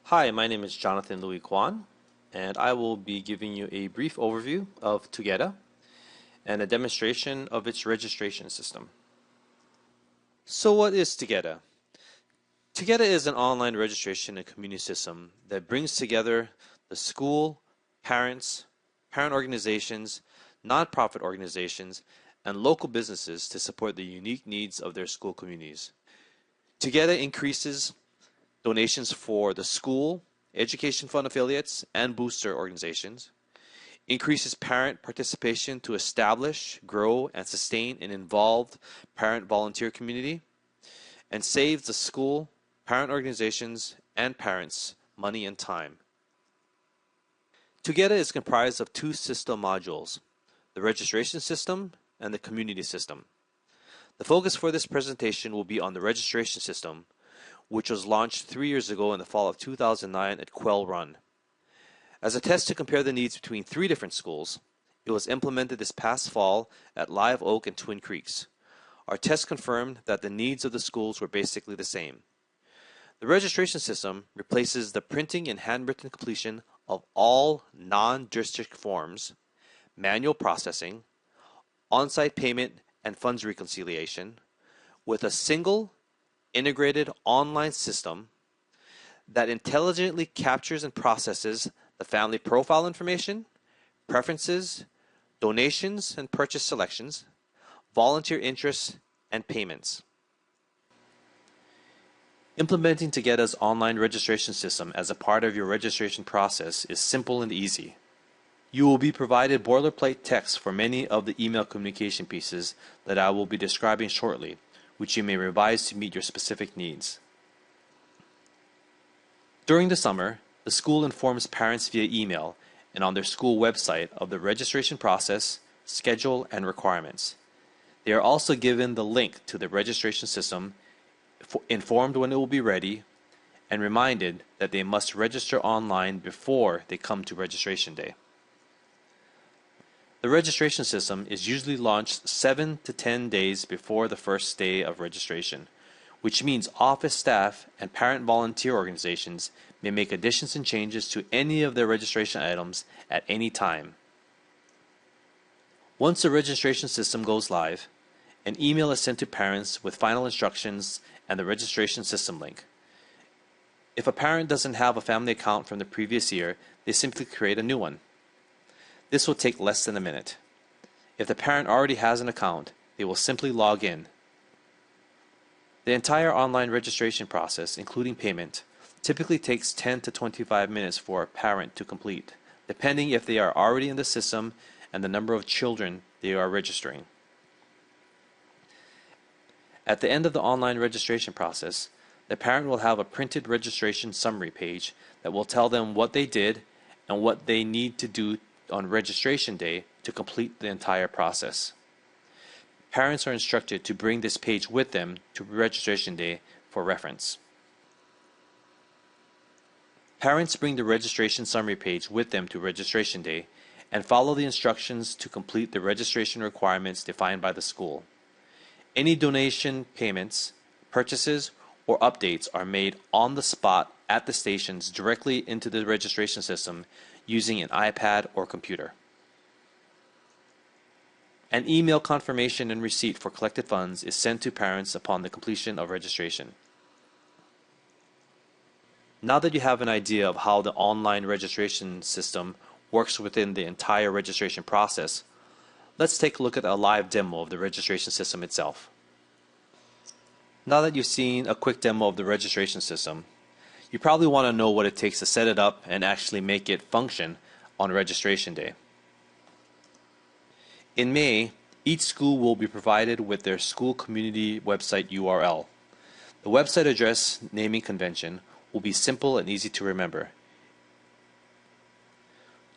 Hi, my name is Jonathan Louis Kwan, and I will be giving you a brief overview of Togeda and a demonstration of its registration system. So what is Togeda? Togeda is an online registration and community system that brings together the school, parents, parent organizations, nonprofit organizations, and local businesses to support the unique needs of their school communities. Togeda increases donations for the school, education fund affiliates, and booster organizations, increases parent participation to establish, grow, and sustain an involved parent volunteer community, and saves the school, parent organizations, and parents money and time. Togeda is comprised of two system modules, the registration system and the community system. The focus for this presentation will be on the registration system, which was launched 3 years ago in the fall of 2009 at Quell Run. As a test to compare the needs between 3 different schools, it was implemented this past fall at Live Oak and Twin Creeks. Our test confirmed that the needs of the schools were basically the same. The registration system replaces the printing and handwritten completion of all non-district forms, manual processing, on-site payment and funds reconciliation with a single integrated online system that intelligently captures and processes the family profile information, preferences, donations and purchase selections, volunteer interests, and payments. Implementing Togeda's online registration system as a part of your registration process is simple and easy. You will be provided boilerplate text for many of the email communication pieces that I will be describing shortly, which you may revise to meet your specific needs. During the summer, the school informs parents via email and on their school website of the registration process, schedule, and requirements. They are also given the link to the registration system, informed when it will be ready, and reminded that they must register online before they come to registration day. The registration system is usually launched 7 to 10 days before the first day of registration, which means office staff and parent volunteer organizations may make additions and changes to any of their registration items at any time. Once the registration system goes live, an email is sent to parents with final instructions and the registration system link. If a parent doesn't have a family account from the previous year, they simply create a new one. This will take less than a minute. If the parent already has an account, they will simply log in. The entire online registration process, including payment, typically takes 10 to 25 minutes for a parent to complete, depending if they are already in the system and the number of children they are registering. At the end of the online registration process, the parent will have a printed registration summary page that will tell them what they did and what they need to do on registration day to complete the entire process. Parents are instructed to bring this page with them to registration day for reference. Parents bring the registration summary page with them to registration day and follow the instructions to complete the registration requirements defined by the school. Any donation payments, purchases, or updates are made on the spot at the stations directly into the registration system using an iPad or computer. An email confirmation and receipt for collected funds is sent to parents upon the completion of registration. Now that you have an idea of how the online registration system works within the entire registration process, let's take a look at a live demo of the registration system itself. Now that you've seen a quick demo of the registration system, you probably want to know what it takes to set it up and actually make it function on registration day. In May, each school will be provided with their school community website URL. The website address naming convention will be simple and easy to remember.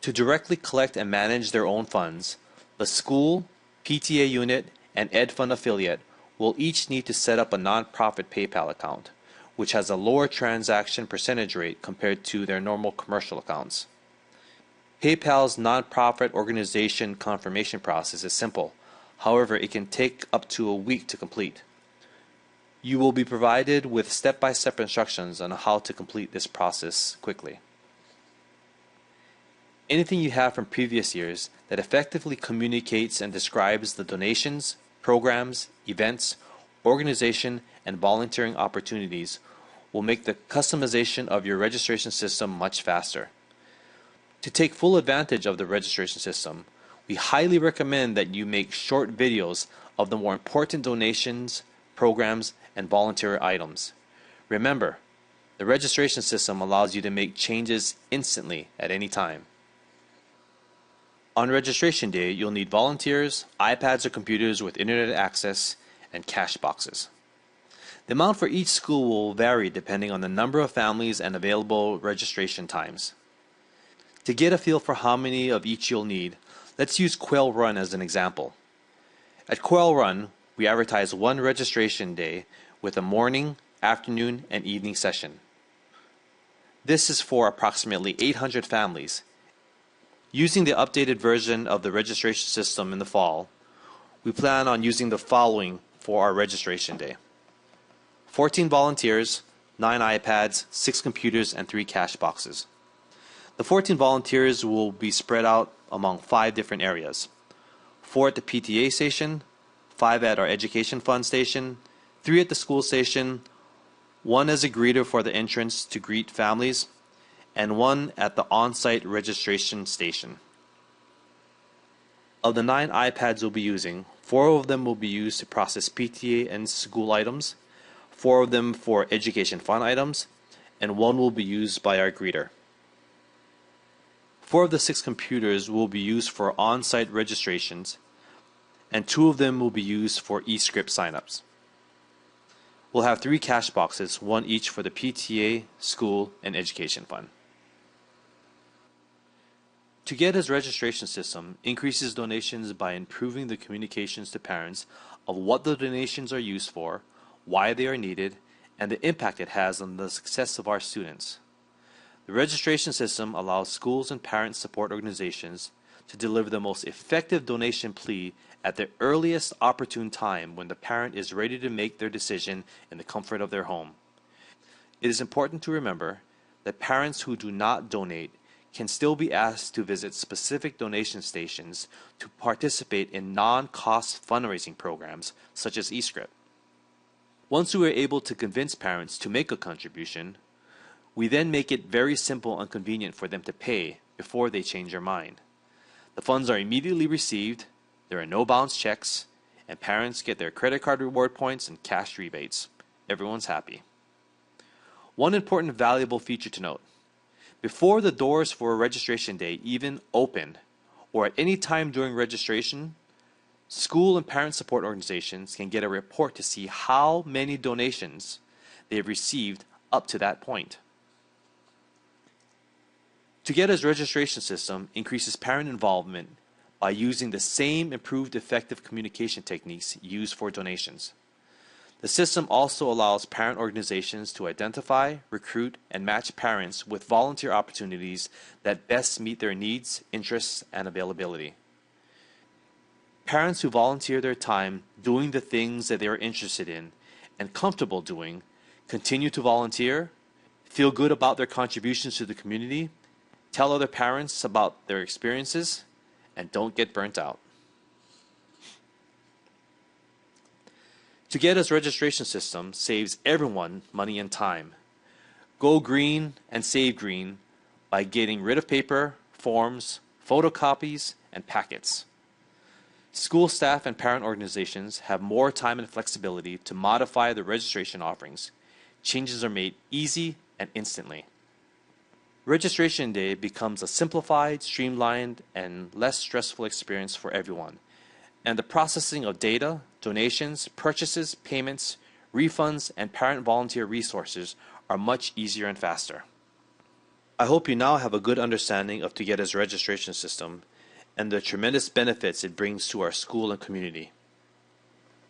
To directly collect and manage their own funds, the school, PTA unit, and Ed Fund affiliate will each need to set up a nonprofit PayPal account, which has a lower transaction percentage rate compared to their normal commercial accounts. PayPal's nonprofit organization confirmation process is simple. However, it can take up to a week to complete. You will be provided with step-by-step instructions on how to complete this process quickly. Anything you have from previous years that effectively communicates and describes the donations, programs, events, organization, and volunteering opportunities will make the customization of your registration system much faster. To take full advantage of the registration system, we highly recommend that you make short videos of the more important donations, programs, and volunteer items. Remember, the registration system allows you to make changes instantly at any time. On registration day, you'll need volunteers, iPads or computers with internet access, and cash boxes. The amount for each school will vary depending on the number of families and available registration times. To get a feel for how many of each you'll need, let's use Quail Run as an example. At Quail Run, we advertise one registration day with a morning, afternoon, and evening session. This is for approximately 800 families. Using the updated version of the registration system in the fall, we plan on using the following for our registration day: 14 volunteers, 9 iPads, 6 computers, and 3 cash boxes. The 14 volunteers will be spread out among 5 different areas: 4 at the PTA station, 5 at our education fund station, 3 at the school station, 1 as a greeter for the entrance to greet families, and 1 at the on-site registration station. Of the 9 iPads we'll be using, 4 of them will be used to process PTA and school items, 4 of them for education fund items, and 1 will be used by our greeter. 4 of the 6 computers will be used for on-site registrations, and 2 of them will be used for eScript signups. We'll have 3 cash boxes, 1 each for the PTA, school, and education fund. Togeda's registration system increases donations by improving the communications to parents of what the donations are used for, why they are needed, and the impact it has on the success of our students. The registration system allows schools and parent support organizations to deliver the most effective donation plea at the earliest opportune time when the parent is ready to make their decision in the comfort of their home. It is important to remember that parents who do not donate can still be asked to visit specific donation stations to participate in non-cost fundraising programs such as eScript. Once we are able to convince parents to make a contribution, we then make it very simple and convenient for them to pay before they change their mind. The funds are immediately received, there are no bounce checks, and parents get their credit card reward points and cash rebates. Everyone's happy. One important valuable feature to note: before the doors for registration day even open, or at any time during registration, school and parent support organizations can get a report to see how many donations they have received up to that point. Togeda's registration system increases parent involvement by using the same improved effective communication techniques used for donations. The system also allows parent organizations to identify, recruit, and match parents with volunteer opportunities that best meet their needs, interests, and availability. Parents who volunteer their time doing the things that they are interested in and comfortable doing continue to volunteer, feel good about their contributions to the community, tell other parents about their experiences, and don't get burnt out. Togeda's registration system saves everyone money and time. Go green and save green by getting rid of paper, forms, photocopies, and packets. School staff and parent organizations have more time and flexibility to modify the registration offerings. Changes are made easy and instantly. Registration day becomes a simplified, streamlined, and less stressful experience for everyone, and the processing of data, donations, purchases, payments, refunds, and parent volunteer resources are much easier and faster. I hope you now have a good understanding of Togeda's registration system and the tremendous benefits it brings to our school and community.